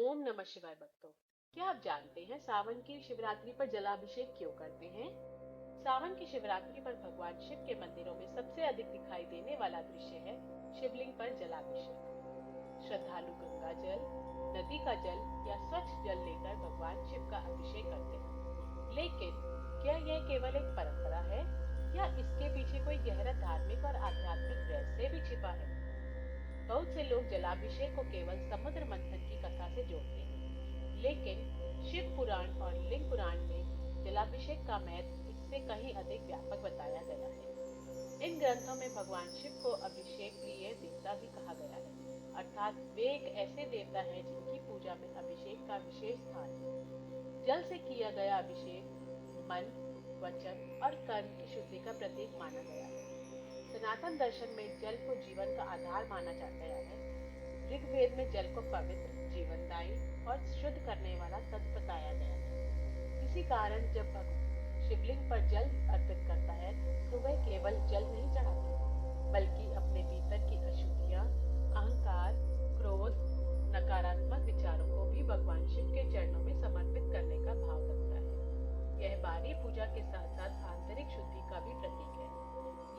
ओम नमः शिवाय भक्तों। क्या आप जानते हैं सावन की शिवरात्रि पर जलाभिषेक क्यों करते हैं? सावन की शिवरात्रि पर भगवान शिव के मंदिरों में सबसे अधिक दिखाई देने वाला दृश्य है शिवलिंग पर जलाभिषेक। श्रद्धालु गंगा जल, नदी का जल या स्वच्छ जल लेकर भगवान शिव का अभिषेक करते हैं। लेकिन क्या यह केवल एक परंपरा है या इसके पीछे कोई गहरा धार्मिक और आध्यात्मिक रहस्य भी छिपा है? बहुत से लोग जलाभिषेक को केवल समुद्र मंथन की कथा से जोड़ते हैं, लेकिन शिव पुराण और लिंग पुराण में जलाभिषेक का महत्व इससे कहीं अधिक व्यापक बताया गया है। इन ग्रंथों में भगवान शिव को अभिषेक प्रिय देवता भी कहा गया है, अर्थात वे एक ऐसे देवता हैं जिनकी पूजा में अभिषेक का विशेष स्थान है। जल से किया गया अभिषेक मन, वचन और कर्म की शुद्धि का प्रतीक माना गया है। सनातन दर्शन में जल को जीवन का आधार माना जाता है। ऋग्वेद में जल को पवित्र, जीवनदायी और शुद्ध करने वाला तत्व बताया गया है। इसी कारण जब भक्त शिवलिंग पर जल अर्पित करता है तो वह केवल जल नहीं चढ़ाता, बल्कि अपने भीतर की अशुद्धियां, अहंकार, क्रोध, नकारात्मक विचारों को भी भगवान शिव के चरणों में समर्पित करने का भाव रखता है। यह बाहरी पूजा के साथ साथ आंतरिक शुद्धि का भी प्रतीक है।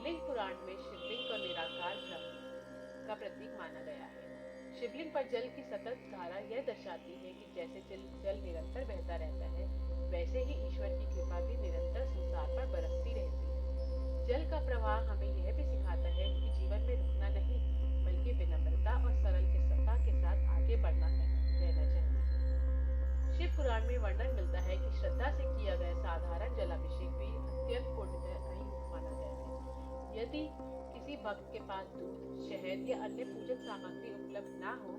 लिंग पुराण में शिवलिंग को निराकार ब्रह्म का प्रतीक माना गया है। शिवलिंग पर जल की सतत धारा यह दर्शाती है कि जैसे जल निरंतर बहता रहता है, वैसे ही ईश्वर की कृपा भी निरंतर संसार पर बरसती रहती है। जल का प्रवाह हमें यह भी सिखाता है कि जीवन में रुकना नहीं, बल्कि विनम्रता और सरलता के साथ आगे बढ़ना रहना चाहिए। शिव पुराण में वर्णन मिलता है कि श्रद्धा से किया गया साधारण जलाभिषेक भी अत्यंत पुण्यदायी माना गया है। यदि किसी भक्त के पास दूध, शहद या अन्य पूजन सामग्री उपलब्ध ना हो,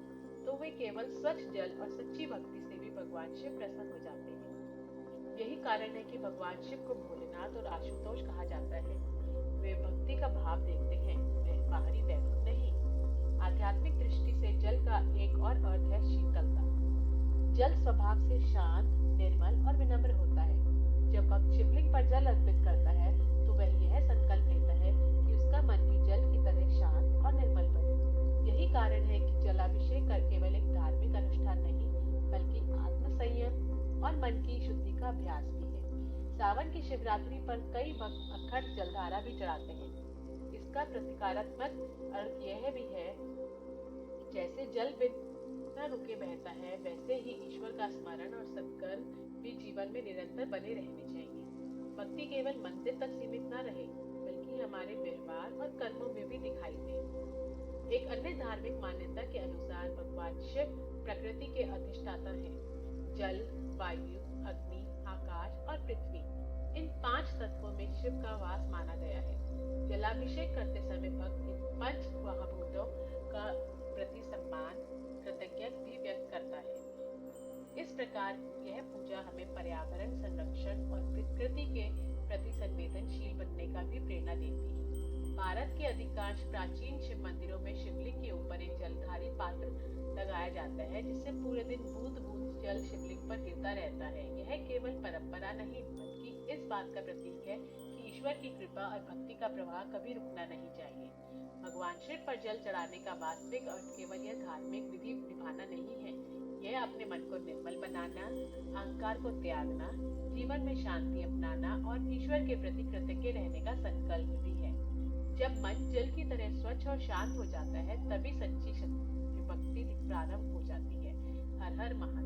तो वे केवल स्वच्छ जल और सच्ची भक्ति से भी भगवान शिव प्रसन्न हो जाते हैं। यही कारण है कि भगवान शिव को भोलेनाथ और आशुतोष कहा जाता है। वे भक्ति का भाव देखते हैं, बाहरी वैभव नहीं। आध्यात्मिक दृष्टि से जल का एक और अर्थ है शीतलता। जल स्वभाव से शांत, निर्मल और विनम्र होता है। जब भक्त शिवलिंग पर जल अर्पित करता है तो वह यह संकल्प लेता है कि उसका मन भी जल की तरह शांत और निर्मल बने। यही कारण है कि जलाभिषेक केवल एक धार्मिक अनुष्ठान नहीं, बल्कि आत्मसंयम और मन की शुद्धि का अभ्यास भी है। सावन की शिवरात्रि पर कई भक्त अखंड जलधारा भी चढ़ाते हैं। इसका प्रतीकात्मक अर्थ यह भी है कि जैसे जल बिना रुके बहता है, वैसे ही ईश्वर का स्मरण और सत्कर्म भी जीवन में निरंतर बने रहने चाहिए। भक्ति केवल मंदिर तक सीमित न रहे, बल्कि हमारे व्यवहार और कर्मों में भी दिखाई दे। एक अन्य धार्मिक मान्यता के अनुसार भगवान शिव प्रकृति के अधिष्ठाता हैं। जल, वायु, अग्नि, आकाश और पृथ्वी, इन 5 तत्वों में शिव का वास माना गया है। जलाभिषेक करते समय भक्त इन 5 महाभूतों का प्रति सम्मान, कृतज्ञता भी व्यक्त करता है। इस प्रकार यह पूजा हमें पर्यावरण संरक्षण और प्रकृति के प्रति संवेदनशील बनने का भी प्रेरणा देती है। भारत के अधिकांश प्राचीन शिव मंदिरों में शिवलिंग के ऊपर एक जलधारी पात्र लगाया जाता है, जिससे पूरे दिन बूंद बूंद जल शिवलिंग पर गिरता रहता है। यह केवल परंपरा नहीं, बल्कि इस बात का प्रतीक है कि ईश्वर की कृपा और भक्ति का प्रवाह कभी रुकना नहीं चाहिए। भगवान शिव पर जल चढ़ाने का वास्तविक अर्थ केवल यह धार्मिक विधि निभाना नहीं है, यह अपने मन को निर्मल बनाना, अहंकार को त्यागना, जीवन में शांति अपनाना और ईश्वर के प्रति कृतज्ञ रहने का संकल्प भी है। जब मन जल की तरह स्वच्छ और शांत हो जाता है, तभी सच्ची भक्ति प्रारंभ हो जाती है। हर हर महादेव।